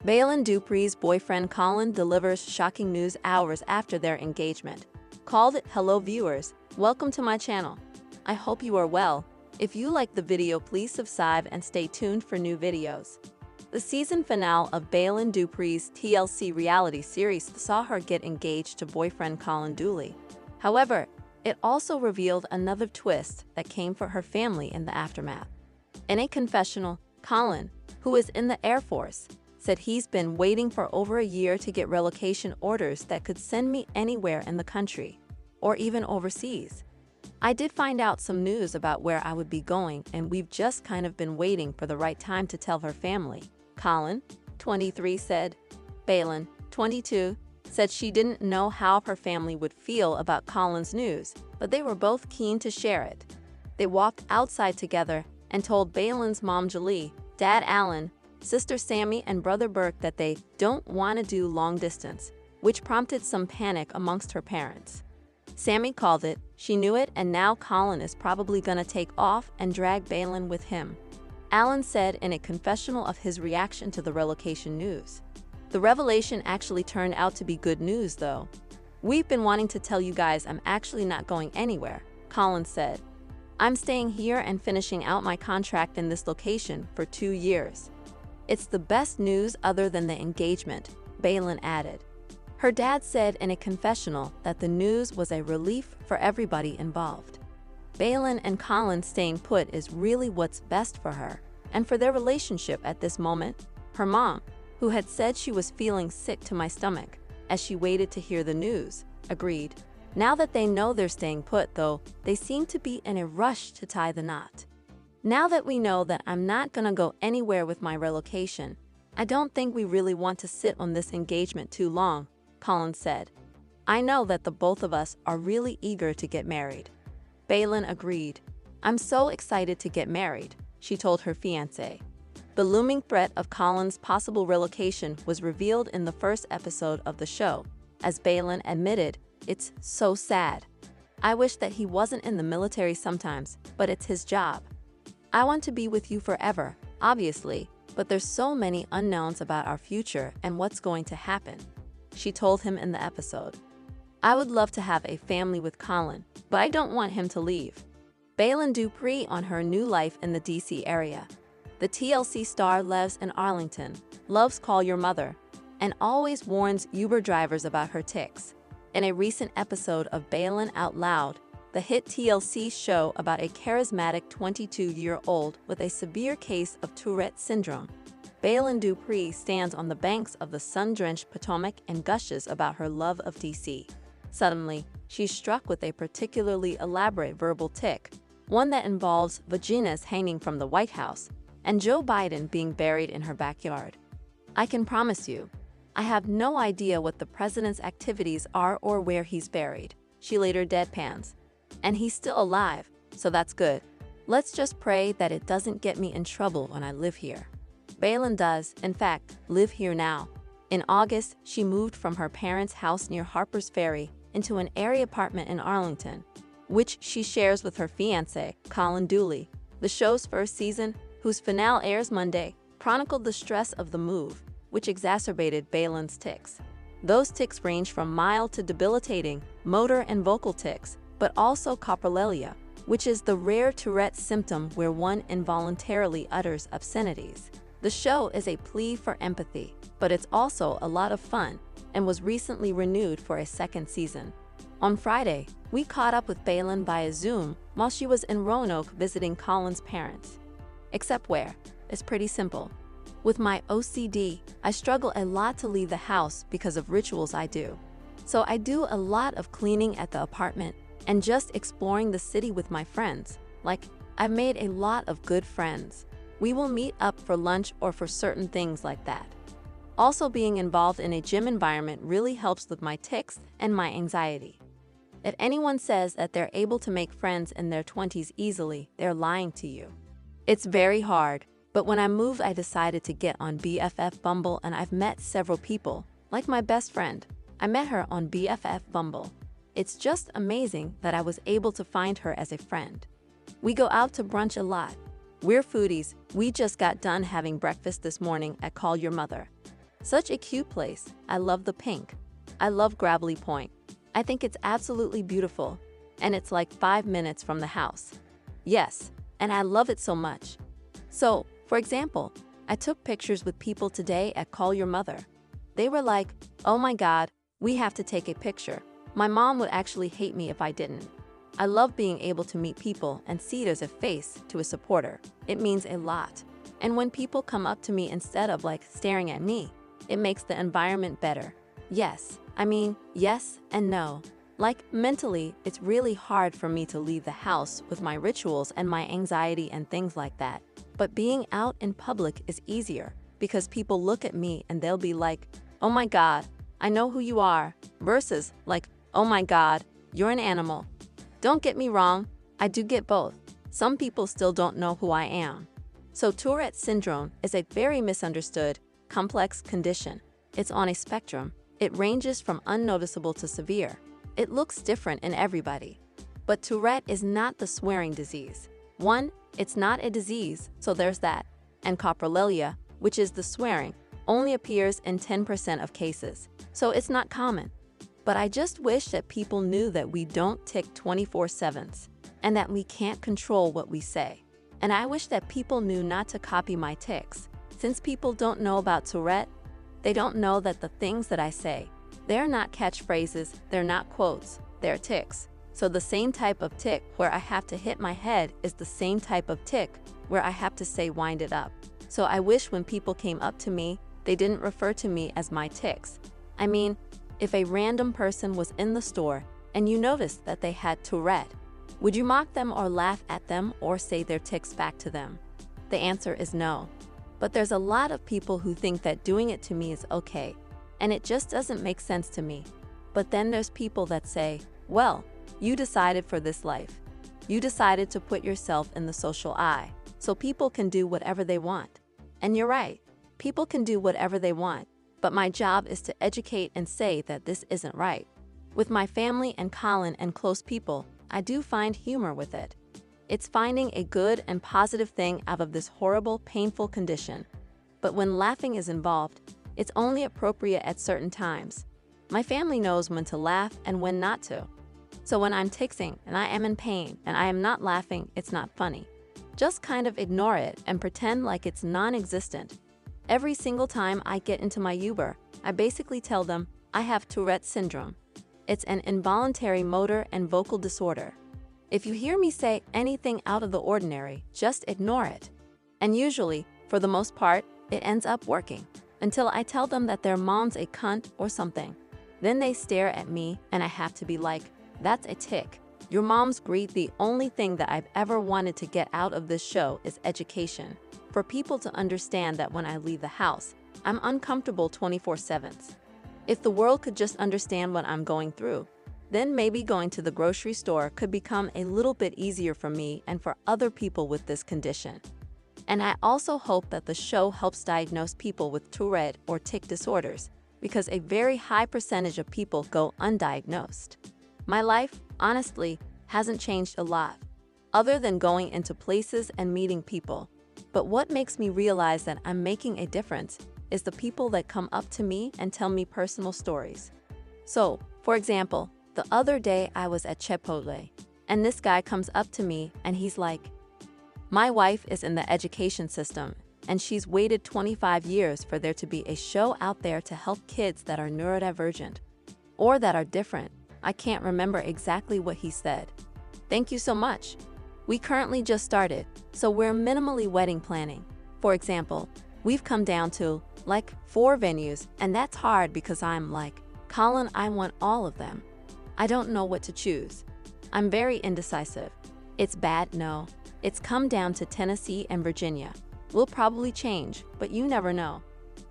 Baylen Dupree's boyfriend Colin delivers shocking news hours after their engagement. Called it. Hello viewers, welcome to my channel. I hope you are well. If you like the video, please subscribe and stay tuned for new videos. The season finale of Baylen Dupree's TLC reality series saw her get engaged to boyfriend Colin Dooley. However, it also revealed another twist that came for her family in the aftermath. In a confessional, Colin, who is in the Air Force, said he's been waiting for over a year to get relocation orders that could send me anywhere in the country, or even overseas. I did find out some news about where I would be going, and we've just kind of been waiting for the right time to tell her family, Colin, 23, said. Baylen, 22, said she didn't know how her family would feel about Colin's news, but they were both keen to share it. They walked outside together and told Baylen's mom Julie, dad Alan, sister Sammy, and brother Burke that they don't want to do long distance, which prompted some panic amongst her parents. Sammy called it, she knew it, and now Colin is probably gonna take off and drag Baylen with him. Alan said in a confessional of his reaction to the relocation news. The revelation actually turned out to be good news though. We've been wanting to tell you guys I'm actually not going anywhere, Colin said. I'm staying here and finishing out my contract in this location for 2 years. It's the best news other than the engagement, Baylen added. Her dad said in a confessional that the news was a relief for everybody involved. Baylen and Colin staying put is really what's best for her and for their relationship at this moment. Her mom, who had said she was feeling sick to my stomach as she waited to hear the news, agreed. Now that they know they're staying put, though, they seem to be in a rush to tie the knot. Now that we know that I'm not gonna go anywhere with my relocation, I don't think we really want to sit on this engagement too long, Colin said. I know that the both of us are really eager to get married. Baylen agreed. I'm so excited to get married, she told her fiancé. The looming threat of Colin's possible relocation was revealed in the first episode of the show, as Baylen admitted, "It's so sad. I wish that he wasn't in the military sometimes, but it's his job. I want to be with you forever, obviously, but there's so many unknowns about our future and what's going to happen," she told him in the episode. I would love to have a family with Colin, but I don't want him to leave. Baylen Dupree on her new life in the DC area. The TLC star lives in Arlington, loves Call Your Mother, and always warns Uber drivers about her tics. In a recent episode of Baylen Out Loud, the hit TLC show about a charismatic 22-year-old with a severe case of Tourette syndrome, Baylen Dupree stands on the banks of the sun-drenched Potomac and gushes about her love of DC. Suddenly, she's struck with a particularly elaborate verbal tic, one that involves vaginas hanging from the White House and Joe Biden being buried in her backyard. I can promise you, I have no idea what the president's activities are or where he's buried, she later deadpans. And he's still alive, so that's good. Let's just pray that it doesn't get me in trouble when I live here. Baylen does, in fact, live here now. In August, she moved from her parents' house near Harper's Ferry into an area apartment in Arlington, which she shares with her fiancé, Colin Dooley. The show's first season, whose finale airs Monday, chronicled the stress of the move, which exacerbated Baylen's tics. Those tics range from mild to debilitating motor and vocal tics, but also coprolalia, which is the rare Tourette symptom where one involuntarily utters obscenities. The show is a plea for empathy, but it's also a lot of fun and was recently renewed for a second season. On Friday, we caught up with Baylen via Zoom while she was in Roanoke visiting Colin's parents. Except where? It's pretty simple. With my OCD, I struggle a lot to leave the house because of rituals I do. So I do a lot of cleaning at the apartment and just exploring the city with my friends. Like, I've made a lot of good friends. We will meet up for lunch or for certain things like that. Also, being involved in a gym environment really helps with my tics and my anxiety. If anyone says that they're able to make friends in their 20s easily, they're lying to you. It's very hard, but when I moved, I decided to get on BFF Bumble, and I've met several people, like my best friend. I met her on BFF Bumble. It's just amazing that I was able to find her as a friend. We go out to brunch a lot. We're foodies. We just got done having breakfast this morning at Call Your Mother. Such a cute place. I love the pink. I love Gravelly Point. I think it's absolutely beautiful. And it's like 5 minutes from the house. Yes, and I love it so much. So, for example, I took pictures with people today at Call Your Mother. They were like, "Oh my God, we have to take a picture." My mom would actually hate me if I didn't. I love being able to meet people and see there's a face to a supporter. It means a lot. And when people come up to me instead of like staring at me, it makes the environment better. Yes, I mean, yes and no. Like mentally, it's really hard for me to leave the house with my rituals and my anxiety and things like that. But being out in public is easier because people look at me and they'll be like, "Oh my God, I know who you are," versus like, "Oh my God, you're an animal." Don't get me wrong, I do get both. Some people still don't know who I am. So Tourette syndrome is a very misunderstood, complex condition. It's on a spectrum. It ranges from unnoticeable to severe. It looks different in everybody. But Tourette is not the swearing disease. One, it's not a disease, so there's that. And coprolalia, which is the swearing, only appears in 10% of cases, so it's not common. But I just wish that people knew that we don't tick 24/7 and that we can't control what we say. And I wish that people knew not to copy my tics. Since people don't know about Tourette, they don't know that the things that I say, they're not catchphrases, they're not quotes, they're tics. So the same type of tic where I have to hit my head is the same type of tic where I have to say wind it up. So I wish when people came up to me, they didn't refer to me as my tics. I mean, if a random person was in the store and you noticed that they had Tourette, would you mock them or laugh at them or say their tics back to them? The answer is no. But there's a lot of people who think that doing it to me is okay, and it just doesn't make sense to me. But then there's people that say, "Well, you decided for this life. You decided to put yourself in the social eye, so people can do whatever they want." And you're right, people can do whatever they want. But my job is to educate and say that this isn't right. With my family and Colin and close people, I do find humor with it. It's finding a good and positive thing out of this horrible, painful condition. But when laughing is involved, it's only appropriate at certain times. My family knows when to laugh and when not to. So when I'm ticsing and I am in pain and I am not laughing, it's not funny. Just kind of ignore it and pretend like it's non-existent. Every single time I get into my Uber, I basically tell them I have Tourette syndrome. It's an involuntary motor and vocal disorder. If you hear me say anything out of the ordinary, just ignore it. And usually, for the most part, it ends up working, until I tell them that their mom's a cunt or something. Then they stare at me and I have to be like, "That's a tic. Your mom's great." The only thing that I've ever wanted to get out of this show is education. For people to understand that when I leave the house, I'm uncomfortable 24/7. If the world could just understand what I'm going through, then maybe going to the grocery store could become a little bit easier for me and for other people with this condition. And I also hope that the show helps diagnose people with Tourette or tic disorders, because a very high percentage of people go undiagnosed. My life, honestly, hasn't changed a lot, other than going into places and meeting people. But what makes me realize that I'm making a difference is the people that come up to me and tell me personal stories. So, for example, the other day I was at Chipotle, and this guy comes up to me and he's like, "My wife is in the education system, and she's waited 25 years for there to be a show out there to help kids that are neurodivergent, or that are different." I can't remember exactly what he said. Thank you so much. We currently just started, so we're minimally wedding planning. For example, we've come down to, like, 4 venues, and that's hard because I'm like, "Colin, I want all of them. I don't know what to choose." I'm very indecisive. It's bad, no. It's come down to Tennessee and Virginia. We'll probably change, but you never know.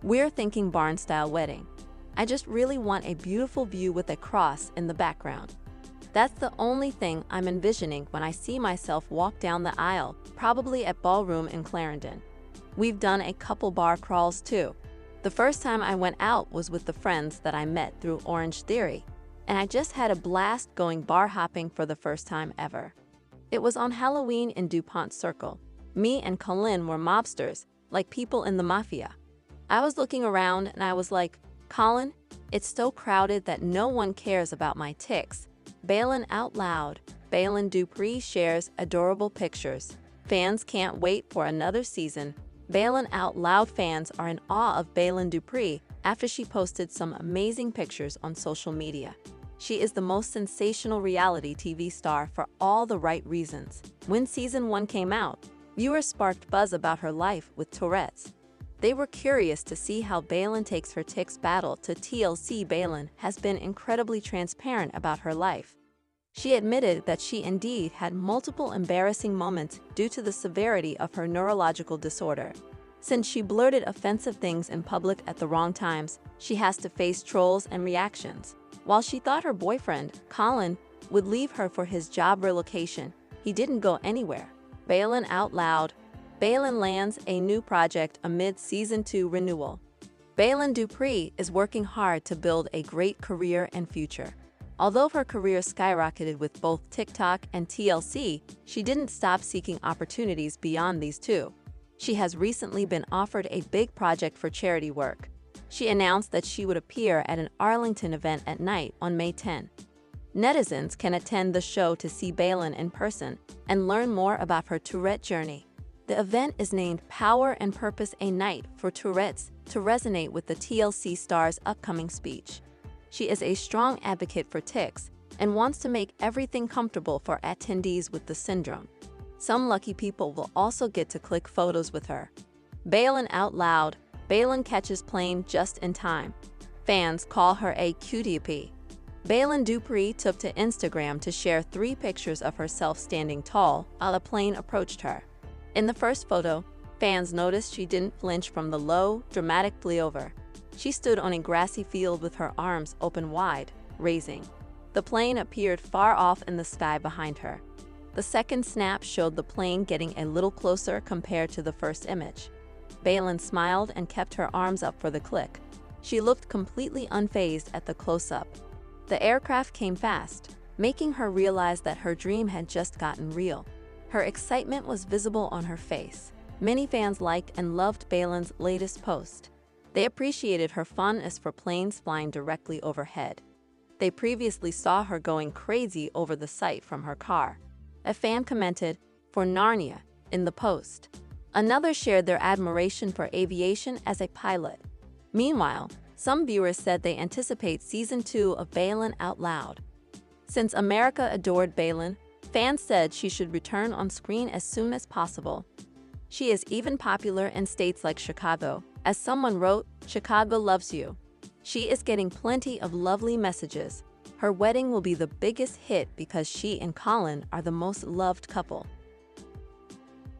We're thinking barn-style wedding. I just really want a beautiful view with a cross in the background. That's the only thing I'm envisioning when I see myself walk down the aisle, probably at Ballroom in Clarendon. We've done a couple bar crawls too. The first time I went out was with the friends that I met through Orange Theory, and I just had a blast going bar hopping for the first time ever. It was on Halloween in DuPont Circle. Me and Colin were mobsters, like people in the mafia. I was looking around and I was like, Colin, it's so crowded that no one cares about my ticks. Baylen out loud. Baylen Dupree shares adorable pictures. Fans can't wait for another season. Baylen Out Loud fans are in awe of Baylen Dupree after she posted some amazing pictures on social media. She is the most sensational reality TV star for all the right reasons. When season 1 came out, viewers sparked buzz about her life with Tourette's. They were curious to see how Baylen takes her tics battle to TLC. Baylen has been incredibly transparent about her life. She admitted that she indeed had multiple embarrassing moments due to the severity of her neurological disorder. Since she blurted offensive things in public at the wrong times, she has to face trolls and reactions. While she thought her boyfriend, Colin, would leave her for his job relocation, he didn't go anywhere. Baylen Out Loud. Baylen lands a new project amid Season 2 renewal. Baylen Dupree is working hard to build a great career and future. Although her career skyrocketed with both TikTok and TLC, she didn't stop seeking opportunities beyond these two. She has recently been offered a big project for charity work. She announced that she would appear at an Arlington event at night on May 10. Netizens can attend the show to see Baylen in person and learn more about her Tourette journey. The event is named Power and Purpose, a Night for Tourette's, to resonate with the TLC star's upcoming speech. She is a strong advocate for tics and wants to make everything comfortable for attendees with the syndrome. Some lucky people will also get to click photos with her. Baylen Out Loud. Baylen catches plane just in time. Fans call her a cutie pie. Baylen Dupree took to Instagram to share 3 pictures of herself standing tall while a plane approached her. In the first photo, fans noticed she didn't flinch from the low, dramatic flyover. She stood on a grassy field with her arms open wide, raising. The plane appeared far off in the sky behind her. The second snap showed the plane getting a little closer compared to the first image. Baylen smiled and kept her arms up for the click. She looked completely unfazed at the close-up. The aircraft came fast, making her realize that her dream had just gotten real. Her excitement was visible on her face. Many fans liked and loved Baylen's latest post. They appreciated her fondness for planes flying directly overhead. They previously saw her going crazy over the sight from her car. A fan commented, "For Narnia," in the post. Another shared their admiration for aviation as a pilot. Meanwhile, some viewers said they anticipate Season 2 of Baylen Out Loud. Since America adored Baylen, fans said she should return on screen as soon as possible. She is even popular in states like Chicago. As someone wrote, "Chicago loves you." She is getting plenty of lovely messages. Her wedding will be the biggest hit because she and Colin are the most loved couple.